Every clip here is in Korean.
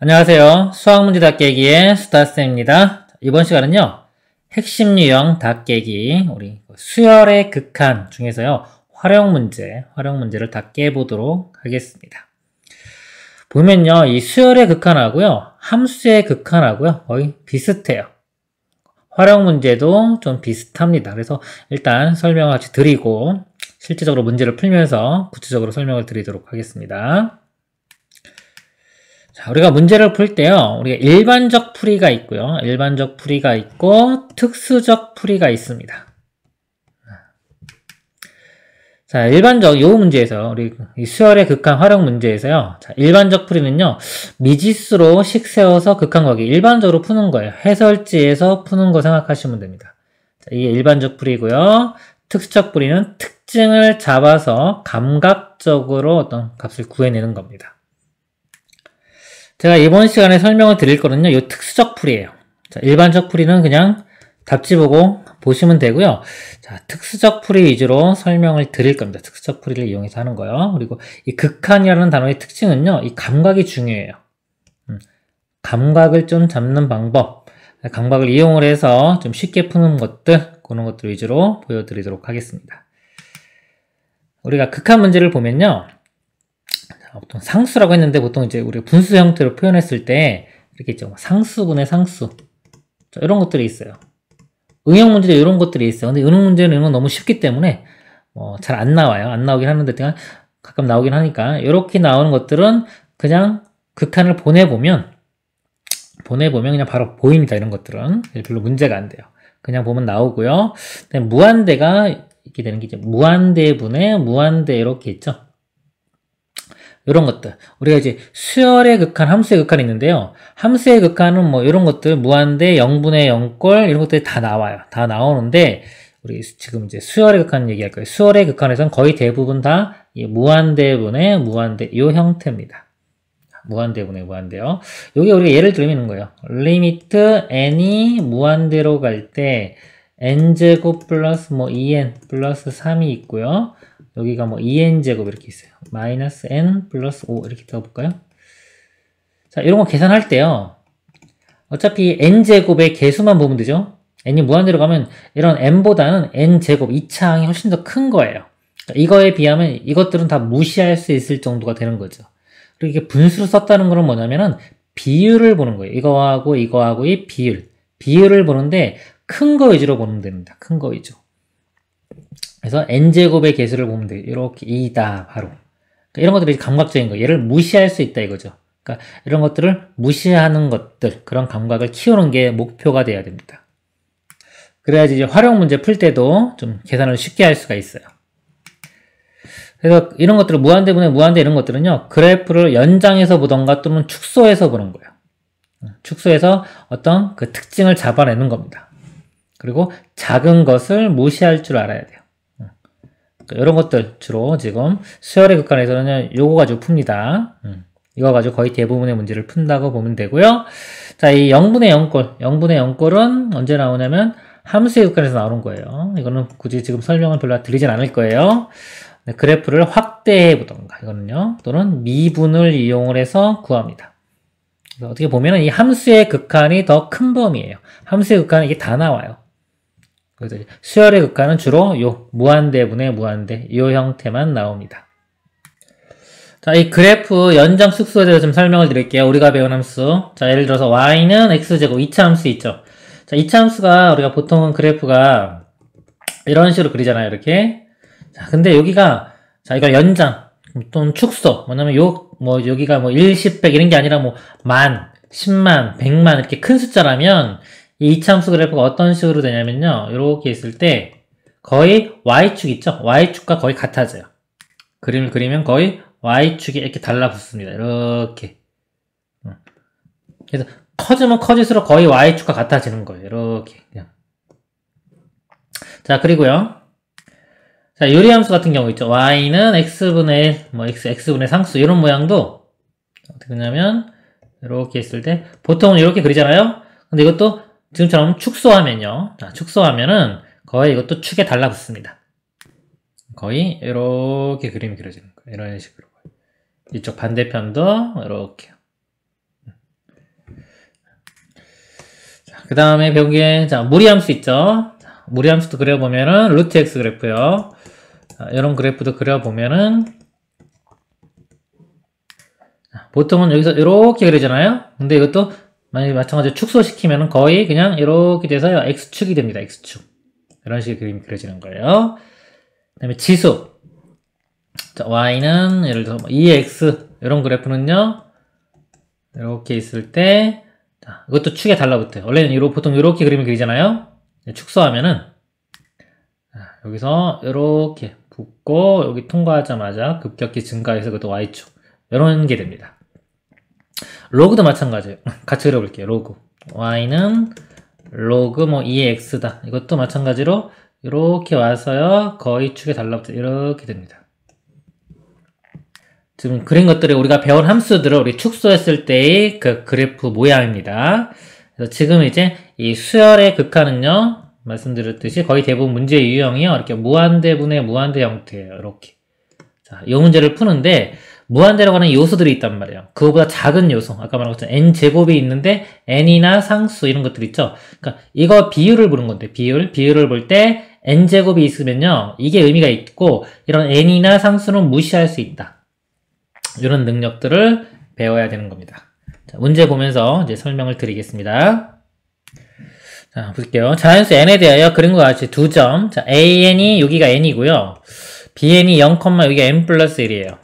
안녕하세요. 수학문제 답깨기의 수다쌤입니다. 이번 시간은요, 핵심 유형 답깨기, 우리 수열의 극한 중에서요, 활용문제를 다 깨보도록 하겠습니다. 보면요, 이 수열의 극한하고요, 함수의 극한하고요, 거의 비슷해요. 활용문제도 좀 비슷합니다. 그래서 일단 설명을 같이 드리고, 실제적으로 문제를 풀면서 구체적으로 설명을 드리도록 하겠습니다. 자, 우리가 문제를 풀 때요, 우리가 일반적 풀이가 있고요. 일반적 풀이가 있고, 특수적 풀이가 있습니다. 자, 요 문제에서, 우리 이 수열의 극한 활용 문제에서요, 자, 일반적 풀이는요, 미지수로 식 세워서 극한 구하기. 일반적으로 푸는 거예요. 해설지에서 푸는 거 생각하시면 됩니다. 자, 이게 일반적 풀이고요. 특수적 풀이는 특징을 잡아서 감각적으로 어떤 값을 구해내는 겁니다. 제가 이번 시간에 설명을 드릴 거는요, 이 특수적 풀이에요. 자, 일반적 풀이는 그냥 답지 보고 보시면 되고요. 자, 특수적 풀이 위주로 설명을 드릴 겁니다. 특수적 풀이를 이용해서 하는 거요. 그리고 이 극한이라는 단어의 특징은요, 이 감각이 중요해요. 감각을 좀 잡는 방법, 감각을 이용을 해서 좀 쉽게 푸는 것들, 그런 것들 위주로 보여드리도록 하겠습니다. 우리가 극한 문제를 보면요, 보통 상수라고 했는데 보통 이제 우리가 분수 형태로 표현했을 때 이렇게 있죠. 상수분의 상수. 이런 것들이 있어요. 응용 문제도 이런 것들이 있어요. 근데 응용 문제는 이런 건 너무 쉽기 때문에 잘 안 나와요. 안 나오긴 하는데 가끔 나오긴 하니까 이렇게 나오는 것들은 그냥 극한을 보내보면 그냥 바로 보입니다. 이런 것들은 별로 문제가 안 돼요. 그냥 보면 나오고요. 무한대가 이렇게 되는 게 이제 무한대분의 무한대 이렇게 있죠. 이런 것들. 우리가 이제 수열의 극한, 함수의 극한이 있는데요. 함수의 극한은 이런 것들, 무한대, 0분의 0꼴, 이런 것들이 다 나와요. 다 나오는데, 우리 지금 이제 수열의 극한 얘기할 거예요. 수열의 극한에서는 거의 대부분 다 이 무한대분의 무한대, 이 형태입니다. 무한대분의 무한대요. 여기 우리가 예를 들면 있는 거예요. 리미트 n이 무한대로 갈 때, n제곱 플러스 2n 플러스 3이 있고요. 여기가 2n제곱 이렇게 있어요. 마이너스 n 플러스 5 이렇게 써볼까요? 자, 이런 거 계산할 때요. 어차피 n제곱의 개수만 보면 되죠? n이 무한대로 가면 이런 n보다는 n제곱 2차항이 훨씬 더 큰 거예요. 이거에 비하면 이것들은 다 무시할 수 있을 정도가 되는 거죠. 그리고 이게 분수로 썼다는 거는 뭐냐면은 비율을 보는 거예요. 이거하고의 비율. 비율을 보는데 큰 거 위주로 보면 됩니다. 큰 거 위주. 그래서 n제곱의 개수를 보면 돼요. 이렇게 2다 바로. 그러니까 이런 것들이 감각적인 거예요. 얘를 무시할 수 있다 이거죠. 그러니까 이런 것들을 무시하는 것들, 그런 감각을 키우는 게 목표가 돼야 됩니다. 그래야지 이제 활용 문제 풀 때도 좀 계산을 쉽게 할 수가 있어요. 그래서 이런 것들을 무한대분의 무한대 이런 것들은요, 그래프를 연장해서 보던가 또는 축소해서 보는 거예요. 축소해서 어떤 그 특징을 잡아내는 겁니다. 그리고 작은 것을 무시할 줄 알아야 돼요. 이런 것들 주로 지금 수열의 극한에서는 요거 가지고 풉니다. 이거 가지고 거의 대부분의 문제를 푼다고 보면 되고요. 자, 이 0분의 0꼴은 언제 나오냐면 함수의 극한에서 나오는 거예요. 이거는 굳이 지금 설명은 별로 드리진 않을 거예요. 그래프를 확대해 보던가 이거는요. 또는 미분을 이용을 해서 구합니다. 어떻게 보면 이 함수의 극한이 더 큰 범위예요. 함수의 극한은 이게 다 나와요. 그래서 수열의 극한은 주로 요 무한대분의 무한대 이 형태만 나옵니다. 자, 이 그래프 연장 축소에 대해서 좀 설명을 드릴게요. 우리가 배운 함수. 자, 예를 들어서 y는 x제곱 2차 함수 있죠. 자, 2차 함수가 우리가 보통은 그래프가 이런 식으로 그리잖아요. 이렇게. 자, 근데 여기가 자, 이걸 연장 또는 축소. 뭐냐면 여기가 1, 10, 100 이런 게 아니라 만, 10만, 100만 이렇게 큰 숫자라면 이 2차 함수 그래프가 어떤 식으로 되냐면요. 이렇게 있을 때 거의 y축 있죠? y축과 거의 같아져요. 그림을 그리면 거의 y축이 이렇게 달라붙습니다. 이렇게. 그래서 커지면 커질수록 거의 y축과 같아지는 거예요. 이렇게 그냥. 자, 그리고요. 자, 요리함수 같은 경우 있죠. y는 x분의 x분의 상수 이런 모양도 어떻게 되냐면 이렇게 있을 때 보통은 이렇게 그리잖아요. 근데 이것도 지금처럼 축소하면요. 자, 축소하면은 거의 이것도 축에 달라붙습니다. 거의 이렇게 그림이 그려지는 거예요. 이런 식으로. 이쪽 반대편도 이렇게. 그 다음에 벽에, 자, 무리함수 있죠? 자, 무리함수도 그려보면은, 루트 x 그래프요. 자, 이런 그래프도 그려보면은, 자, 보통은 여기서 이렇게 그리잖아요? 근데 이것도, 만약에 마찬가지로 축소시키면은 거의 그냥 이렇게 돼서 x축이 됩니다, x축. 이런 식의 그림이 그려지는 거예요. 그 다음에 지수. 자, y는, 예를 들어서 2x, 이런 그래프는요, 이렇게 있을 때, 자, 이것도 축에 달라붙어요. 원래는 보통 이렇게 그림을 그리잖아요? 축소하면은, 여기서 이렇게 붙고, 여기 통과하자마자 급격히 증가해서 그것도 y축. 이런 게 됩니다. 로그도 마찬가지예요. 같이 그려볼게요. 로그. y는 로그 뭐 2x다. 이것도 마찬가지로 이렇게 와서요. 거의 축에 달라붙어요. 이렇게 됩니다. 지금 그린 것들이 우리가 배운 함수들을 우리 축소했을 때의 그 그래프 모양입니다. 그래서 지금 이제 이 수열의 극한은요, 말씀드렸듯이 거의 대부분 문제의 유형이요, 이렇게 무한대분의 무한대 형태예요. 이렇게. 자, 이 문제를 푸는데, 무한대라고 하는 요소들이 있단 말이에요. 그거보다 작은 요소. 아까 말한 것처럼 n제곱이 있는데, n이나 상수, 이런 것들 있죠. 그러니까 이거 비율을 보는 건데, 비율을 볼 때, n제곱이 있으면요, 이게 의미가 있고, 이런 n이나 상수는 무시할 수 있다. 이런 능력들을 배워야 되는 겁니다. 자, 문제 보면서 이제 설명을 드리겠습니다. 자, 볼게요. 자연수 n에 대하여 그린 것 같이 두 점. 자, an이 여기가 n이고요. bn이 0, 여기가 n 플러스 1이에요.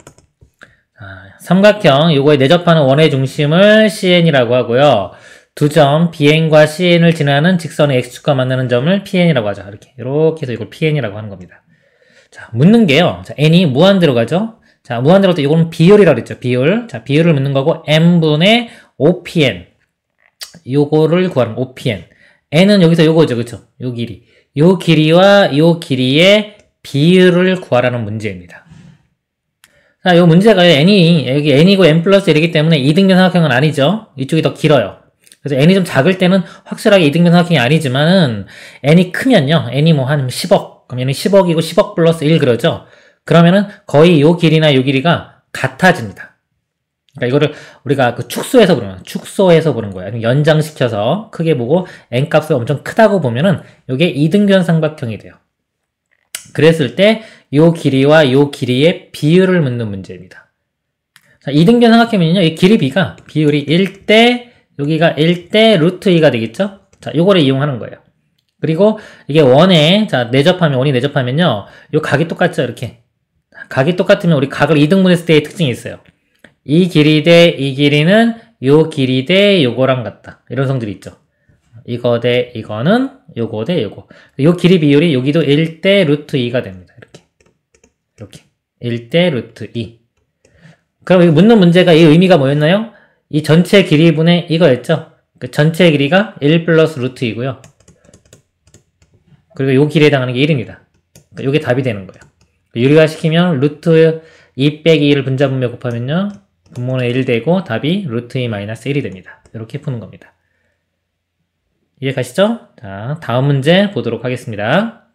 자, 삼각형 요거에 내접하는 원의 중심을 cn이라고 하고요. 두 점 bn과 cn을 지나는 직선의 x축과 만나는 점을 pn이라고 하죠. 이렇게 해서 이걸 pn이라고 하는 겁니다. 자, 묻는 게요. 자, n이 무한대로 가죠. 자, 무한대로 또 이거는 비율이라고 그랬죠. 비율. 자, 비율을 묻는 거고, n분의 5pn. 요거를 구하는 5pn. n은 여기서 요거죠. 그쵸? 요 길이. 요 길이와 요 길이의 비율을 구하라는 문제입니다. 자, 요 문제가 여기 n이고 n 플러스 1이기 때문에 이등변 삼각형은 아니죠. 이쪽이 더 길어요. 그래서 n이 좀 작을 때는 확실하게 이등변 삼각형이 아니지만은, n이 크면요. n이 뭐 한 10억. 그럼 얘는 10억이고 10억 플러스 1 그러죠? 그러면은 거의 요 길이나 요 길이가 같아집니다. 그러니까 이거를 우리가 그 축소해서 보는 거예요. 아니면 연장시켜서 크게 보고 n 값을 엄청 크다고 보면은 요게 이등변 삼각형이 돼요. 그랬을 때 요 길이와 요 길이의 비율을 묻는 문제입니다. 자, 이등변 삼각형이면요, 이 길이 b가 비율이 1대 여기가 1대 루트 2가 되겠죠? 자, 요거를 이용하는 거예요. 그리고 이게 원이 내접하면요, 요 각이 똑같죠, 이렇게. 각이 똑같으면 우리 각을 2등분했을 때의 특징이 있어요. 이 길이 대 이 길이는 요 길이 대 요거랑 같다. 이런 성질이 있죠. 이거 대 이거는 요거 대 요거. 요 길이 비율이 여기도 1대 루트 2가 됩니다. 이렇게. 1대 루트 2. 그럼 여기 묻는 문제가 이 의미가 뭐였나요? 이 전체 길이분의 이거였죠. 그 전체 길이가 1 플러스 루트 2고요. 그리고 요 길이에 해당하는 게 1입니다. 그러니까 요게 답이 되는 거예요. 유리화시키면 루트 2 빼기 1을 분자분면 곱하면요, 분모는 1 되고 답이 루트 2 마이너스 1이 됩니다. 이렇게 푸는 겁니다. 이해 가시죠? 자, 다음 문제 보도록 하겠습니다.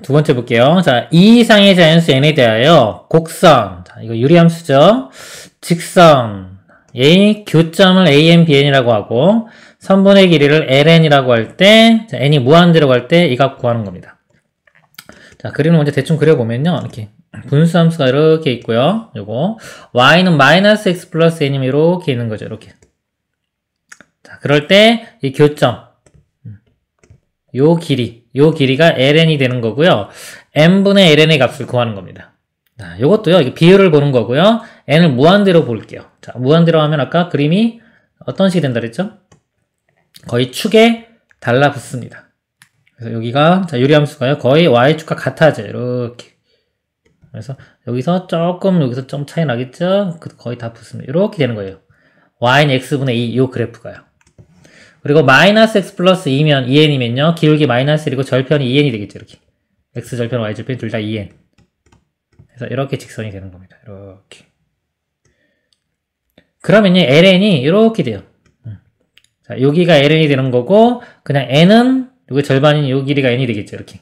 두 번째 볼게요. 자, 2 이상의 자연수 n에 대하여 곡선, 자, 이거 유리함수죠. 직선, 의 교점을 an, bn이라고 하고, 선분의 길이를 ln이라고 할 때, 자, n이 무한대로 갈 때 이 값 구하는 겁니다. 자, 그림을 먼저 대충 그려보면요, 이렇게 분수함수가 이렇게 있고요. 요거 y는 마이너스 x 플러스 n이면 이렇게 있는 거죠. 이렇게. 자, 그럴 때 이 교점, 요 길이가 ln이 되는 거고요. n분의 ln의 값을 구하는 겁니다. 자, 요것도요, 이게 비율을 보는 거고요. n을 무한대로 볼게요. 자, 무한대로 하면 아까 그림이 어떤 식이 된다 그랬죠? 거의 축에 달라붙습니다. 그래서 여기가, 자, 유리함수가요, 거의 y축과 같아져요. 이렇게. 그래서 여기서 여기서 좀 차이 나겠죠? 거의 다 붙습니다. 이렇게 되는 거예요. y는 x분의 2, 요 그래프가요. 그리고 마이너스 x 플러스 2면 2n이면요, 기울기 마이너스 1이고 절편이 2n이 되겠죠. 이렇게. x 절편, y 절편 둘 다 2n. 그래서 이렇게 직선이 되는 겁니다. 이렇게. 그러면요, ln이 이렇게 돼요. 자, 여기가 ln이 되는 거고, 그냥 n은 요게 절반인 요 길이가 n이 되겠죠. 이렇게.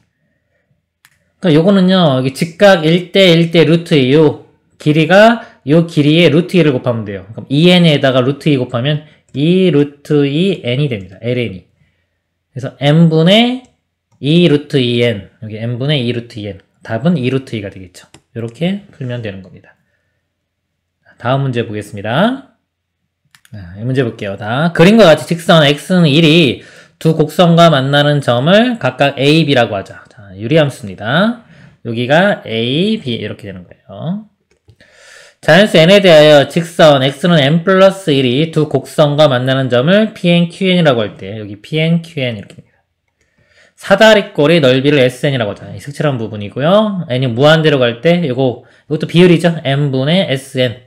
그러니까 요거는요, 여기 직각 1대 1대 루트 2, 요 길이가 요 길이에 루트 2를 곱하면 돼요. 그럼 2n에다가 루트 2 곱하면 2 루트 2 n이 됩니다. ln이. 그래서 n분의 2 루트 2n. 여기 n분의 2 루트 2n. 답은 2 루트 2가 되겠죠. 이렇게 풀면 되는 겁니다. 다음 문제 보겠습니다. 이 문제 볼게요. 다 그림과 같이 직선 x는 1이 두 곡선과 만나는 점을 각각 a, b라고 하자. 자, 유리함수입니다. 여기가 a, b 이렇게 되는 거예요. 자연수 n에 대하여 직선 x는 n 플러스 1이 두 곡선과 만나는 점을 pn, qn이라고 할 때 여기 pn, qn 이렇게 됩니다. 사다리꼴의 넓이를 SN이라고 하잖아요. 이 색칠한 부분이고요. n이 무한대로 갈 때 이것도 비율이죠. n분의 SN.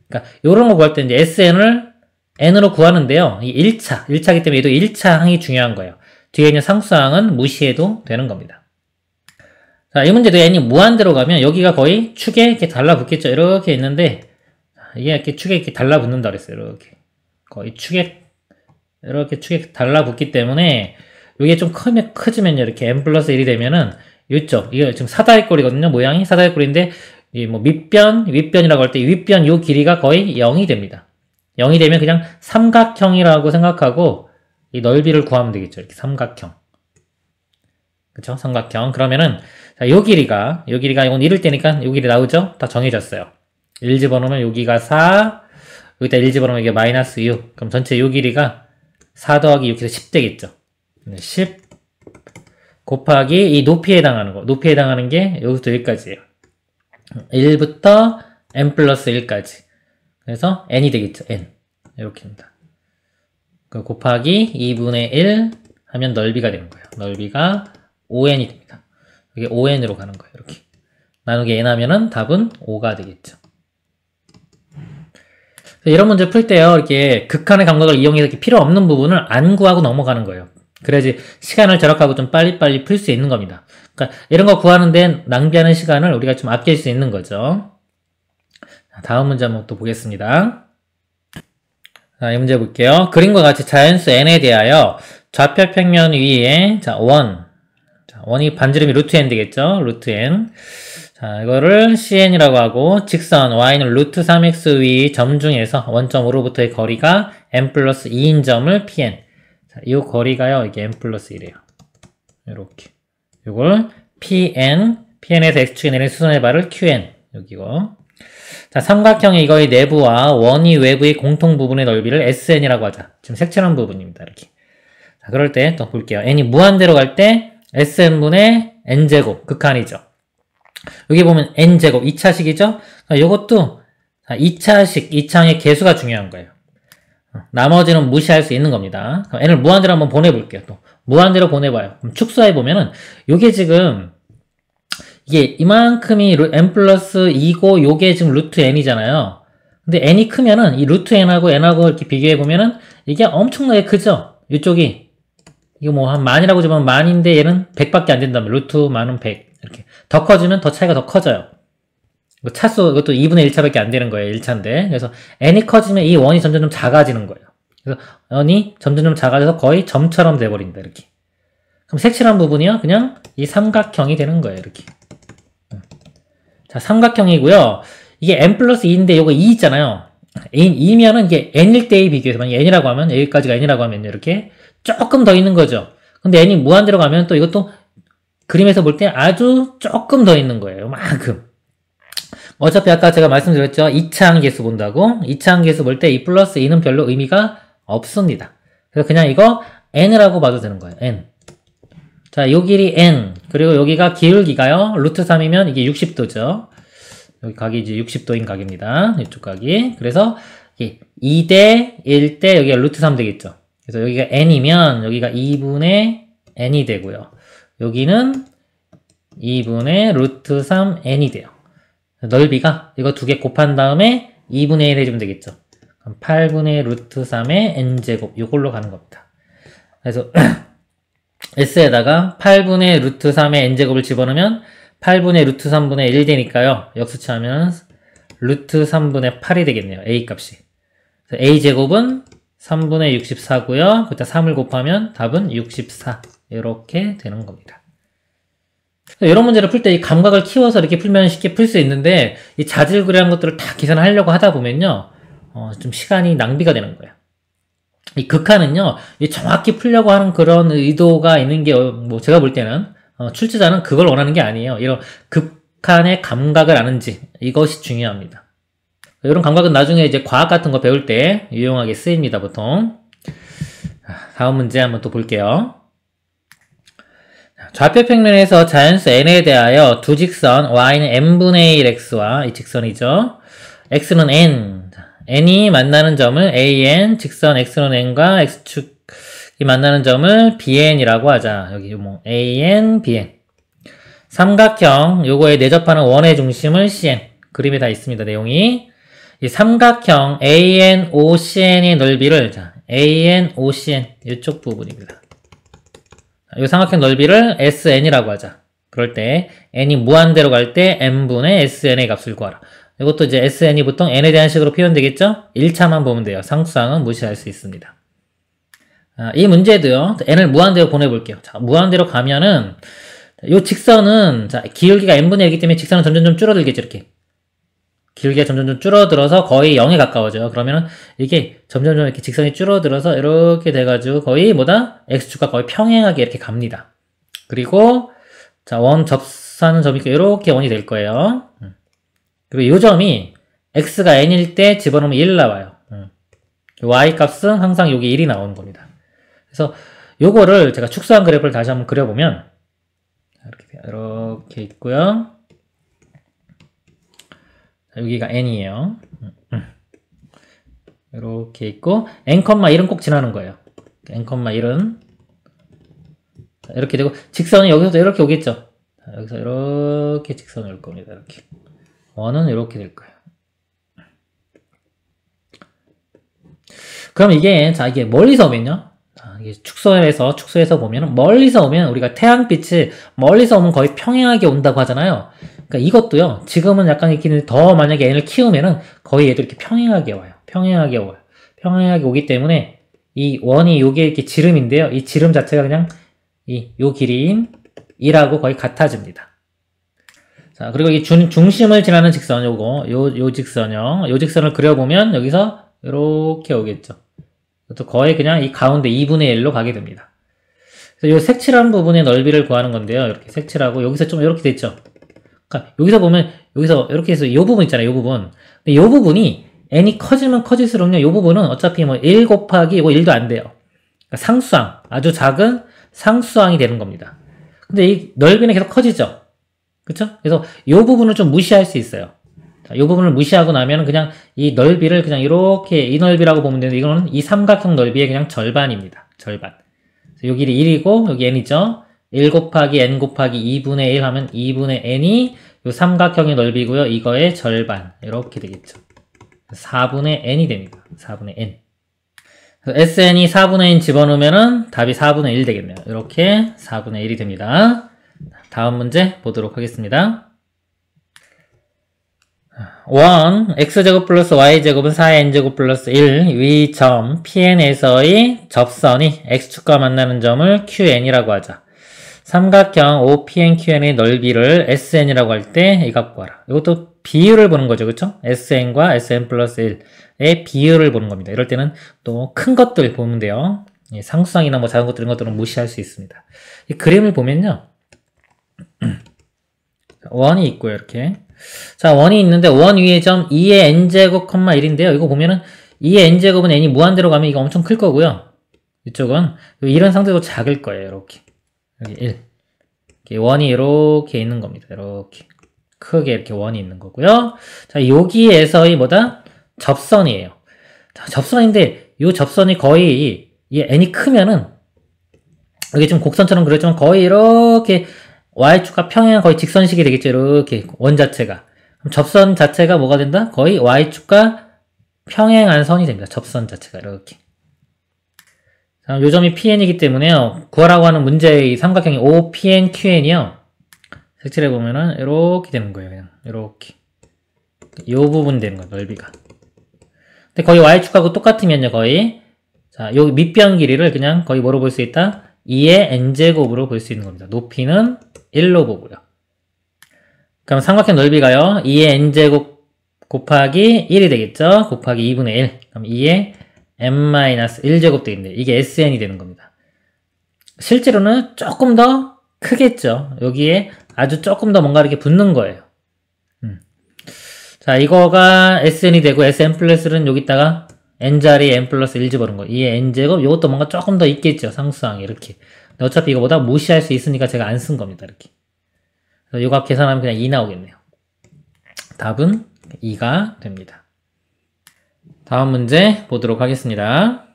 그러니까 요런 거 구할 때 이제 SN을 n으로 구하는데요. 이 1차이기 때문에 얘도 1차 항이 중요한 거예요. 뒤에 있는 상수항은 무시해도 되는 겁니다. 자, 이 문제도 n이 무한대로 가면 여기가 거의 축에 이렇게 달라붙겠죠. 이렇게 있는데 이게 이렇게 축에 이렇게 달라붙는다 그랬어요. 이렇게 거의 이렇게 축에 달라붙기 때문에 이게 좀 커지면요. 이렇게 n 플러스 1이 되면은 이쪽 이거 지금 사다리꼴이거든요. 모양이 사다리꼴인데 이 뭐 윗변이라고 할 때 윗변 요 길이가 거의 0이 됩니다. 0이 되면 그냥 삼각형이라고 생각하고 이 넓이를 구하면 되겠죠. 이렇게 삼각형. 그쵸? 삼각형. 그러면은 자, 요 길이가 이건 1일 때니까 요 길이 나오죠? 다 정해졌어요. 1 집어넣으면 여기가 4, 여기다 1 집어넣으면 이게 마이너스 6. 그럼 전체 요 길이가 4 더하기 6에서 10 되겠죠. 10 곱하기 이 높이에 해당하는 거. 높이에 해당하는 게 여기부터 여기까지예요. 1부터 n 플러스 1까지. 그래서 n이 되겠죠. n. 이렇게입니다. 곱하기 2분의 1 하면 넓이가 되는 거예요. 넓이가 5n이 됩니다. 이게 5n으로 가는 거예요. 이렇게. 나누기 n 하면은 답은 5가 되겠죠. 이런 문제 풀 때요. 이렇게 극한의 감각을 이용해서 이렇게 필요 없는 부분을 안 구하고 넘어가는 거예요. 그래야지 시간을 절약하고 좀 빨리빨리 풀 수 있는 겁니다. 그러니까 이런 거 구하는데 낭비하는 시간을 우리가 좀 아낄 수 있는 거죠. 다음 문제 한번 또 보겠습니다. 자, 이 문제 볼게요. 그림과 같이 자연수 n에 대하여 좌표 평면 위에 원이 반지름이 루트 n 되겠죠. 루트 n. 자, 이거를 cn이라고 하고 직선 y는 루트 3x 위 점 중에서 원점 O로부터의 거리가 n 플러스 2인 점을 pn. 자, 이 거리가요. 이게 n 플러스 1이에요. 이렇게. 이걸 pn에서 x축에 내린 수선의 발을 qn. 여기고. 자, 삼각형의 이거의 내부와 원이 외부의 공통 부분의 넓이를 SN이라고 하자. 지금 색칠한 부분입니다. 이렇게. 자, 그럴 때 또 볼게요. n이 무한대로 갈 때 SN분의 n제곱, 극한이죠. 여기 보면 n제곱, 2차식이죠? 이것도 2차항의 개수가 중요한 거예요. 나머지는 무시할 수 있는 겁니다. 그럼 n을 무한대로 한번 보내볼게요. 또 무한대로 보내봐요. 그럼 축소해 보면은 요게 지금 이게 이만큼이 n 플러스 2고 요게 지금 루트 n이잖아요. 근데 n이 크면은 이 루트 n하고 n하고 이렇게 비교해 보면은 이게 엄청나게 크죠? 이쪽이 이거 뭐 한 만이라고 집으면 만인데 얘는 100밖에 안 된다면 루트 만은 100 이렇게 더 커지면 더 차이가 더 커져요. 차수 이것도 2분의 1차밖에 안 되는 거예요. 1차인데 그래서 n이 커지면 이 원이 점점 작아지는 거예요. 그래서 n이 점점 작아져서 거의 점처럼 돼버린다. 이렇게. 그럼 색칠한 부분이요. 그냥 이 삼각형이 되는 거예요. 이렇게. 자, 삼각형이고요. 이게 n 플러스 2인데 요거 2 있잖아요. 2면은 이게 n일 때에 비교해서 만약 n이라고 하면 여기까지가 n이라고 하면 이렇게 조금 더 있는 거죠. 근데 n이 무한대로 가면 또 이것도 그림에서 볼 때 아주 조금 더 있는 거예요. 요만큼. 어차피 아까 제가 말씀드렸죠. 2차항 계수 본다고. 2차항 계수 볼 때 이 플러스 2는 별로 의미가 없습니다. 그래서 그냥 이거 n이라고 봐도 되는 거예요. n. 자, 요 길이 n. 그리고 여기가 기울기가요. 루트 3이면 이게 60도죠. 여기 각이 이제 60도인 각입니다. 이쪽 각이. 그래서 2대 1대 여기가 루트 3 되겠죠. 그래서 여기가 n이면 여기가 2분의 n이 되고요. 여기는 2분의 루트 3n이 돼요. 넓이가 이거 두 개 곱한 다음에 2분의 1 해주면 되겠죠. 그럼 8분의 루트 3의 n제곱 이걸로 가는 겁니다. 그래서 S에다가 8분의 루트 3의 n제곱을 집어넣으면 8분의 루트 3분의 1 되니까요. 역수치하면 루트 3분의 8이 되겠네요. A 값이. A제곱은 3분의 64고요. 그때 3을 곱하면 답은 64. 이렇게 되는 겁니다. 이런 문제를 풀 때 이 감각을 키워서 이렇게 풀면 쉽게 풀 수 있는데 이 자질구레한 것들을 다 계산하려고 하다 보면요. 좀 시간이 낭비가 되는 거예요. 이 극한은요, 이 정확히 풀려고 하는 그런 의도가 있는 게, 뭐, 제가 볼 때는, 출제자는 그걸 원하는 게 아니에요. 이런 극한의 감각을 아는지, 이것이 중요합니다. 이런 감각은 나중에 이제 과학 같은 거 배울 때 유용하게 쓰입니다, 보통. 다음 문제 한번 또 볼게요. 좌표 평면에서 자연수 n에 대하여 두 직선, y는 n분의 1 x와 이 직선이죠. x는 n. n이 만나는 점을 an, 직선 x는 n과 x축이 만나는 점을 bn이라고 하자. 여기 뭐 an, bn. 삼각형, 요거에 내접하는 원의 중심을 cn. 그림에 다 있습니다, 내용이. 이 삼각형 an, OCN의 넓이를, 자, an, OCN, 이쪽 부분입니다. 이 삼각형 넓이를 SN이라고 하자. 그럴 때 n이 무한대로 갈 때 n분의 SN의 값을 구하라. 이것도 이제 SN이 보통 n에 대한 식으로 표현되겠죠? 1차만 보면 돼요. 상수항은 무시할 수 있습니다. 이 문제도요. n을 무한대로 보내볼게요. 자, 무한대로 가면은 이 직선은 자, 기울기가 n분의 1이기 때문에 직선은 점점 줄어들겠죠. 이렇게. 기울기가 점점 줄어들어서 거의 0에 가까워져요. 그러면은 이게 점점 이렇게 직선이 줄어들어서 이렇게 돼가지고 거의 뭐다? x축과 거의 평행하게 이렇게 갑니다. 그리고 자, 원 접사는 점이 이렇게 원이 될 거예요. 그리고 이 점이 x가 n일 때 집어넣으면 1 나와요. y 값은 항상 여기 1이 나오는 겁니다. 그래서 요거를 제가 축소한 그래프를 다시 한번 그려보면 이렇게 있고요. 여기가 n이에요. 이렇게 있고 n,1은 꼭 지나는 거예요. n,1은 이렇게 되고 직선은 여기서도 이렇게 오겠죠. 여기서 이렇게 직선이 올 겁니다. 이렇게 원은 이렇게 될 거예요. 그럼 이게 자 이게 멀리서 오면요. 자, 이게 축소해서 보면 멀리서 오면 우리가 태양빛이 멀리서 오면 거의 평행하게 온다고 하잖아요. 그러니까 이것도요. 지금은 약간 있기는 더 만약에 n을 키우면은 거의 얘도 이렇게 평행하게 와요. 평행하게 오기 때문에 이 원이 요게 이렇게 지름인데요. 이 지름 자체가 그냥 요 길이인 2라고 거의 같아집니다. 자, 그리고 이 중심을 지나는 직선 요 직선요. 요 직선을 그려보면 여기서 이렇게 오겠죠. 또 거의 그냥 이 가운데 2분의 1로 가게 됩니다. 그래서 요 색칠한 부분의 넓이를 구하는 건데요. 이렇게 색칠하고 여기서 좀 이렇게 됐죠. 그러니까 여기서 보면 여기서 이렇게 해서 요 부분 있잖아요. 요 부분. 근데 요 부분이 n이 커지면 커질수록요. 요 부분은 어차피 뭐 1 곱하기 이거 1도 안 돼요. 그러니까 상수항, 아주 작은 상수항이 되는 겁니다. 근데 이 넓이는 계속 커지죠. 그쵸? 그래서 요 부분을 좀 무시할 수 있어요. 자, 요 부분을 무시하고 나면 그냥 이 넓이를 그냥 이렇게 이 넓이라고 보면 되는데 이거는 이 삼각형 넓이의 그냥 절반입니다. 절반. 요 길이 1이고 여기 n이죠. 1 곱하기 n 곱하기 2분의 1 하면 2분의 n이 요 삼각형의 넓이고요. 이거의 절반. 이렇게 되겠죠. 4분의 n이 됩니다. 4분의 n. SN이 4분의 n 집어넣으면은 답이 4분의 1 되겠네요. 이렇게 4분의 1이 됩니다. 다음 문제 보도록 하겠습니다. 1. x제곱 플러스 y제곱은 4의 n제곱 플러스 1 위 점 Pn에서의 접선이 x축과 만나는 점을 QN이라고 하자. 삼각형 OPNQN의 넓이를 SN이라고 할 때 이 값 구하라. 이것도 비율을 보는 거죠. 그쵸? SN과 SN 플러스 1의 비율을 보는 겁니다. 이럴 때는 또 큰 것들 보면 돼요. 상수항이나 뭐 작은 것들 이런 것들은 무시할 수 있습니다. 이 그림을 보면요. 원이 있고요. 이렇게. 자, 원이 있는데 원 위에 점 2의 n제곱, 1인데요. 이거 보면은 2의 n제곱은 n이 무한대로 가면 이거 엄청 클 거고요. 이쪽은 이런 상태로 작을 거예요. 이렇게. 여기 1. 이렇게 원이 이렇게 있는 겁니다. 이렇게. 크게 이렇게 원이 있는 거고요. 자, 여기에서의 뭐다? 접선이에요. 자, 접선인데 이 접선이 거의 이 n이 크면은 여기 좀 곡선처럼 그렸지만 거의 이렇게 y축과 평행한 거의 직선식이 되겠죠. 이렇게 원 자체가. 그럼 접선 자체가 뭐가 된다? 거의 y축과 평행한 선이 됩니다. 접선 자체가 이렇게. 자, 요 점이 PN이기 때문에요. 구하라고 하는 문제의 삼각형이 OPN, QN이요. 색칠해보면은 이렇게 되는 거예요. 그냥 이렇게. 요 부분 되는 거예요. 넓이가. 근데 거의 y축하고 똑같으면요. 거의. 자, 요 밑변 길이를 그냥 거의 뭐로 볼 수 있다? 2의 n제곱으로 볼 수 있는 겁니다. 높이는 1로 보고요. 그럼 삼각형 넓이가요. 2의 n제곱 곱하기 1이 되겠죠. 곱하기 2분의 1. 그럼 2의 n-1제곱 돼 있는데 이게 sn이 되는 겁니다. 실제로는 조금 더 크겠죠. 여기에 아주 조금 더 뭔가 이렇게 붙는 거예요. 자, 이거가 sn이 되고 sn 플러스는 여기다가 n자리에 n 플러스 1 집어넣은 거. 이게 n제곱, 이것도 뭔가 조금 더 있겠죠. 상수항이 이렇게. 근데 어차피 이거보다 무시할 수 있으니까 제가 안 쓴 겁니다. 이렇게. 그래서 이 값 계산하면 그냥 2 나오겠네요. 답은 2가 됩니다. 다음 문제 보도록 하겠습니다.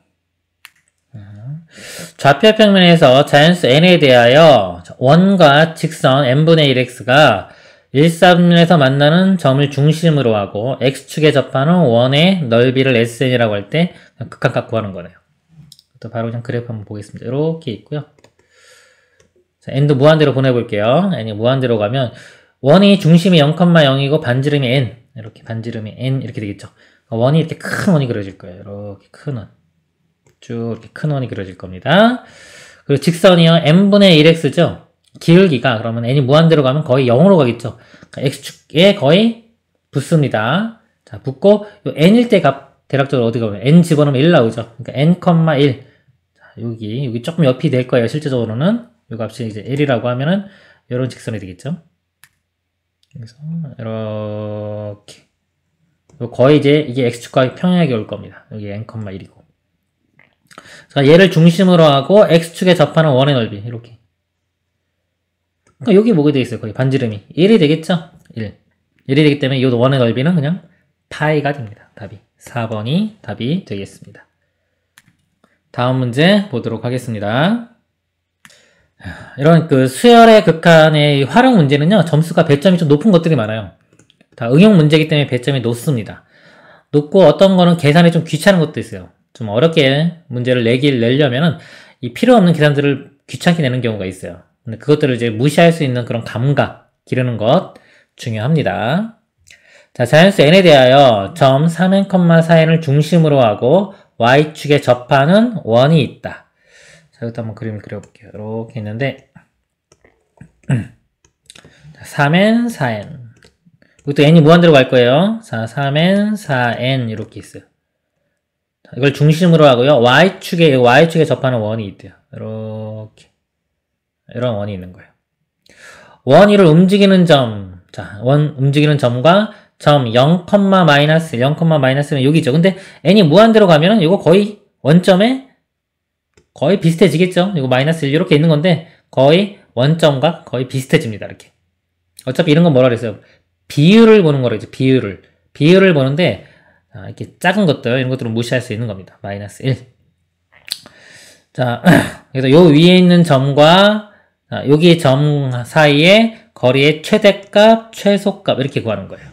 좌표평면에서 자연수 n에 대하여 원과 직선 n분의 1x가 1,3에서 만나는 점을 중심으로 하고 x축에 접하는 원의 넓이를 sn이라고 할 때 극한값 구하는 거네요. 또 바로 그냥 그래프 한번 보겠습니다. 이렇게 있고요. 자, n도 무한대로 보내볼게요. n이 무한대로 가면 원이 중심이 0,0이고 반지름이 n, 이렇게 반지름이 n 이렇게 되겠죠. 원이 이렇게 큰 원이 그려질 거예요. 이렇게 큰 원, 쭉 이렇게 큰 원이 그려질 겁니다. 그리고 직선이요, n분의 1x죠. 기울기가 그러면 n이 무한대로 가면 거의 0으로 가겠죠. 그러니까 x축에 거의 붙습니다. 자, 붙고 요 n일 때 값 대략적으로 어디가 오면 n 집어넣으면 1 나오죠. 그러니까 n,1. 자, 여기 조금 옆이 될 거예요. 실제적으로는 요 값이 이제 1이라고 하면은 이런 직선이 되겠죠. 그래서 이렇게 거의 이제 이게 x축과 평행하게 올 겁니다. 여기 n,1이고. 자, 얘를 중심으로 하고 x축에 접하는 원의 넓이 이렇게. 그러니까 여기 뭐가 되겠어요? 거의 반지름이 1이 되겠죠? 1. 1이 되기 때문에 이 원의 넓이는 그냥 파이가 됩니다. 답이 4번이 답이 되겠습니다. 다음 문제 보도록 하겠습니다. 이런 그 수열의 극한의 활용 문제는요, 점수가 배점이 좀 높은 것들이 많아요. 다 응용 문제이기 때문에 배점이 높습니다. 높고 어떤 거는 계산이 좀 귀찮은 것도 있어요. 좀 어렵게 문제를 내려면은 이 필요 없는 계산들을 귀찮게 내는 경우가 있어요. 근데 그것들을 이제 무시할 수 있는 그런 감각 기르는 것 중요합니다. 자, 자연수 n에 대하여 점 3n,4n을 중심으로 하고 y축에 접하는 원이 있다. 자, 이것도 한번 그림을 그려볼게요. 이렇게 있는데 3n, 4n 이것도 n이 무한대로 갈 거예요. 자, 3n, 4n 이렇게 있어요. 자, 이걸 중심으로 하고요. y축에 접하는 원이 있대요. 이렇게 이런 원이 있는 거예요. 원 위를 움직이는 점, 자, 원 움직이는 점과 점 0, 마이너스 0,-는 여기죠. 근데 n이 무한대로 가면은 이거 거의 원점에 거의 비슷해지겠죠. 이거 마이너스 1 이렇게 있는 건데 거의 원점과 거의 비슷해집니다. 이렇게. 어차피 이런 건 뭐라 그랬어요? 비율을 보는 거라 그랬죠. 비율을 보는데 이렇게 작은 것들 이런 것들은 무시할 수 있는 겁니다. 마이너스 1. 자, 그래서 요 위에 있는 점과 여기 점 사이에 거리의 최대값, 최소값 이렇게 구하는 거예요.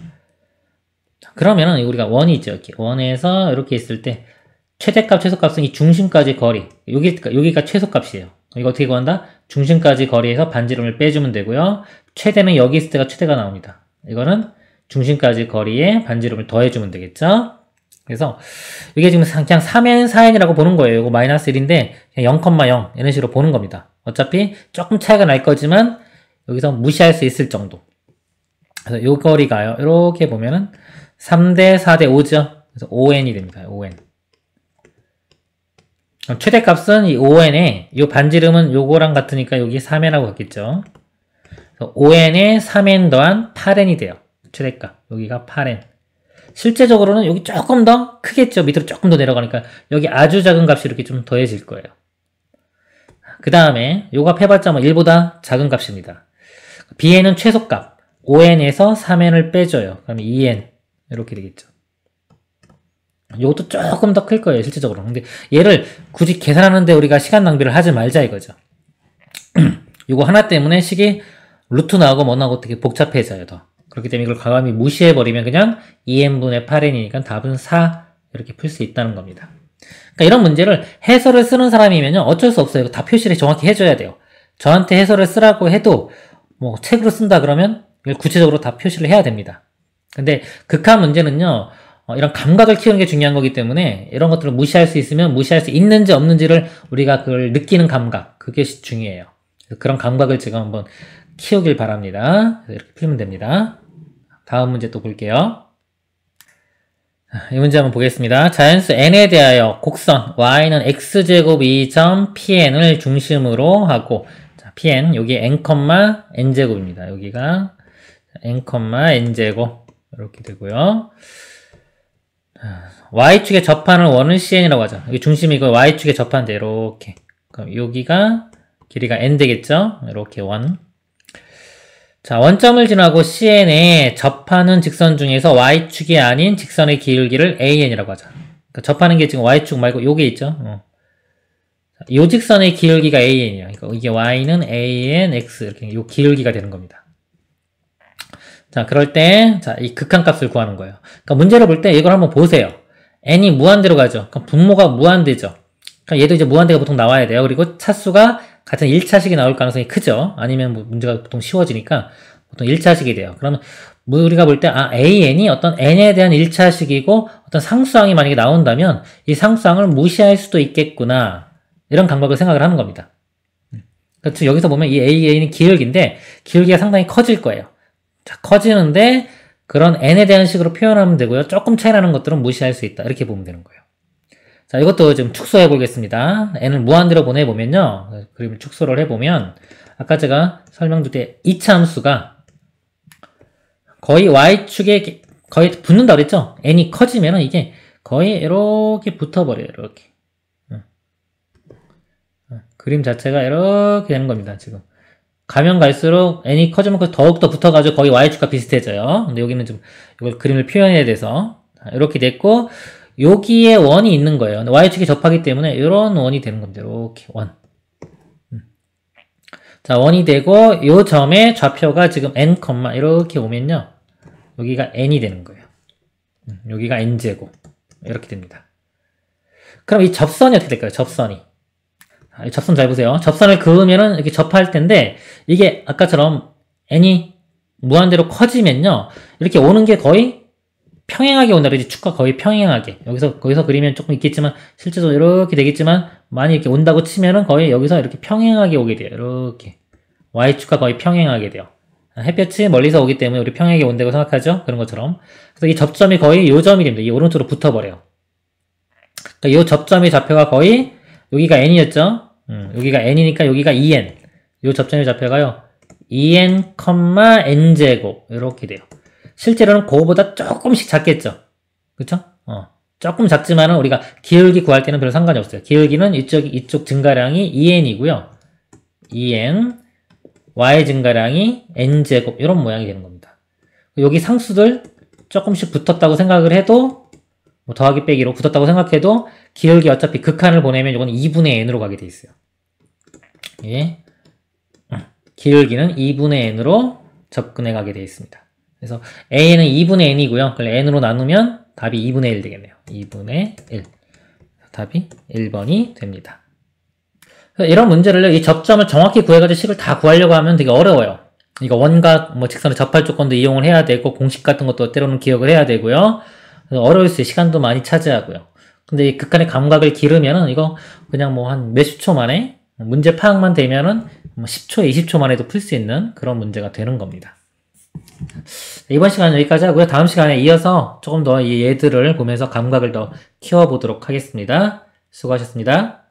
그러면은 우리가 원이 있죠. 이렇게 원에서 이렇게 있을 때 최대값, 최소값은 이 중심까지 거리, 여기가 최소값이에요. 이거 어떻게 구한다? 중심까지 거리에서 반지름을 빼주면 되고요. 최대는 여기 있을 때가 최대가 나옵니다. 이거는 중심까지 거리에 반지름을 더해주면 되겠죠. 그래서 이게 지금 그냥 3n, 4n이라고 보는 거예요. 이거 마이너스 1인데 그냥 0,0 이런 식으로 보는 겁니다. 어차피 조금 차이가 날 거지만 여기서 무시할 수 있을 정도. 그래서 요 거리가요. 이렇게 보면은 3대 4대 5죠. 그래서 5n이 됩니다. 5n. 최대값은 이 5n에 요 반지름은 요거랑 같으니까 여기 3n하고 같겠죠. 그래서 5n에 3n 더한 8n이 돼요. 최대값. 여기가 8n. 실제적으로는 여기 조금 더 크겠죠. 밑으로 조금 더 내려가니까 여기 아주 작은 값이 이렇게 좀 더해질 거예요. 그 다음에 요 값 해봤자 뭐 1보다 작은 값입니다. bn은 최소값 5n에서 3n을 빼줘요. 그러면 2n 이렇게 되겠죠. 이것도 조금 더 클 거예요. 실제적으로. 근데 얘를 굳이 계산하는데 우리가 시간 낭비를 하지 말자 이거죠. 이거 하나 때문에 식이 루트 나오고 뭐 나오고 되게 복잡해져요. 더. 그렇기 때문에 이걸 과감히 무시해버리면 그냥 2n분의 8n이니까 답은 4 이렇게 풀 수 있다는 겁니다. 그러니까 이런 문제를 해설을 쓰는 사람이면요 어쩔 수 없어요. 다 표시를 정확히 해줘야 돼요. 저한테 해설을 쓰라고 해도 뭐 책으로 쓴다 그러면 이걸 구체적으로 다 표시를 해야 됩니다. 근데 극한 문제는요 이런 감각을 키우는 게 중요한 거기 때문에 이런 것들을 무시할 수 있으면 무시할 수 있는지 없는지를 우리가 그걸 느끼는 감각 그게 중요해요. 그런 감각을 지금 한번 키우길 바랍니다. 이렇게 풀면 됩니다. 다음 문제 또 볼게요. 이 문제 한번 보겠습니다. 자연수 n에 대하여 곡선 y는 x제곱 2점 pn을 중심으로 하고, 자, pn 여기 n, n제곱입니다. 여기가 n, n제곱 이렇게 되고요. y축에 접하는 원은 cn이라고 하죠. 여기 중심이 이거 y축에 접하는데 이렇게. 그럼 여기가 길이가 n 되겠죠? 이렇게 원. 자, 원점을 지나고 CN에 접하는 직선 중에서 Y축이 아닌 직선의 기울기를 AN이라고 하죠. 그러니까 접하는 게 지금 Y축 말고 요게 있죠. 요 직선의 기울기가 AN이에요. 그러니까 이게 Y는 AN, X 이렇게 요 기울기가 되는 겁니다. 자, 그럴 때, 자, 이 극한값을 구하는 거예요. 그러니까 문제를 볼 때 이걸 한번 보세요. N이 무한대로 가죠. 그럼 분모가 무한대죠. 그러니까 얘도 이제 무한대가 보통 나와야 돼요. 그리고 차수가 같은 1차식이 나올 가능성이 크죠. 아니면 뭐 문제가 보통 쉬워지니까 보통 1차식이 돼요. 그러면 우리가 볼 때 AN이 어떤 n에 대한 1차식이고 어떤 상수항이 만약에 나온다면 이 상수항을 무시할 수도 있겠구나. 이런 감각을 생각을 하는 겁니다. 그렇죠. 여기서 보면 이 AN이 기울기인데 기울기가 상당히 커질 거예요. 자, 커지는데 그런 n에 대한 식으로 표현하면 되고요. 조금 차이 나는 것들은 무시할 수 있다. 이렇게 보면 되는 거예요. 자, 이것도 좀 축소해 보겠습니다. n을 무한대로 보내보면요. 그림을 축소를 해보면, 아까 제가 설명드릴 때 이차 함수가 거의 y축에 거의 붙는다 그랬죠? n이 커지면은 이게 거의 이렇게 붙어버려요. 이렇게. 그림 자체가 이렇게 되는 겁니다. 지금. 가면 갈수록 n이 커지면 더욱더 붙어가지고 거의 y축과 비슷해져요. 근데 여기는 좀 이걸 그림을 표현해야 돼서. 이렇게 됐고, 여기에 원이 있는 거예요. y축에 접하기 때문에 이런 원이 되는 겁니다. 이렇게 원. 자, 원이 되고 이 점의 좌표가 지금 n, 이렇게 오면요. 여기가 n이 되는 거예요. 여기가 n제곱. 이렇게 됩니다. 그럼 이 접선이 어떻게 될까요? 접선이. 이 접선 잘 보세요. 접선을 그으면은 이렇게 접할 텐데 이게 아까처럼 n이 무한대로 커지면요. 이렇게 오는 게 거의 평행하게 온다 그러지. 축과 거의 평행하게. 거기서 그리면 조금 있겠지만 실제로 이렇게 되겠지만 많이 이렇게 온다고 치면은 거의 여기서 이렇게 평행하게 오게 돼요. 이렇게 y축과 거의 평행하게 돼요. 햇볕이 멀리서 오기 때문에 우리 평행하게 온다고 생각하죠. 그런 것처럼. 그래서 이 접점이 거의 요 점이 됩니다. 이 오른쪽으로 붙어버려요. 그러니까 요 접점의 좌표가 거의 여기가 n이었죠. 여기가 n이니까 여기가 2n. 요 접점의 좌표가요 2n, n제곱 이렇게 돼요. 실제로는 그거보다 조금씩 작겠죠. 그쵸? 조금 작지만은 우리가 기울기 구할 때는 별 상관이 없어요. 기울기는 이쪽 증가량이 2n이고요. 2n, y 증가량이 n제곱, 이런 모양이 되는 겁니다. 여기 상수들 조금씩 붙었다고 생각을 해도, 뭐 더하기 빼기로 붙었다고 생각해도, 기울기 어차피 극한을 보내면 이건 2분의 n으로 가게 돼 있어요. 예. 기울기는 2분의 n으로 접근해 가게 돼 있습니다. 그래서 a는 2분의 n이고요. 그럼 n으로 나누면 답이 2분의 1 되겠네요. 2분의 1. 답이 1번이 됩니다. 이런 문제를 이 접점을 정확히 구해가지고 식을 다 구하려고 하면 되게 어려워요. 이거 원과 뭐 직선의 접할 조건도 이용을 해야 되고 공식 같은 것도 때로는 기억을 해야 되고요. 어려울 수 있어요. 시간도 많이 차지하고요. 근데 이 극한의 감각을 기르면은 이거 그냥 뭐 한 몇십 초 만에 문제 파악만 되면은 뭐 10초, 20초 만에도 풀 수 있는 그런 문제가 되는 겁니다. 이번 시간은 여기까지 하고요. 다음 시간에 이어서 조금 더 이 얘들을 보면서 감각을 더 키워보도록 하겠습니다. 수고하셨습니다.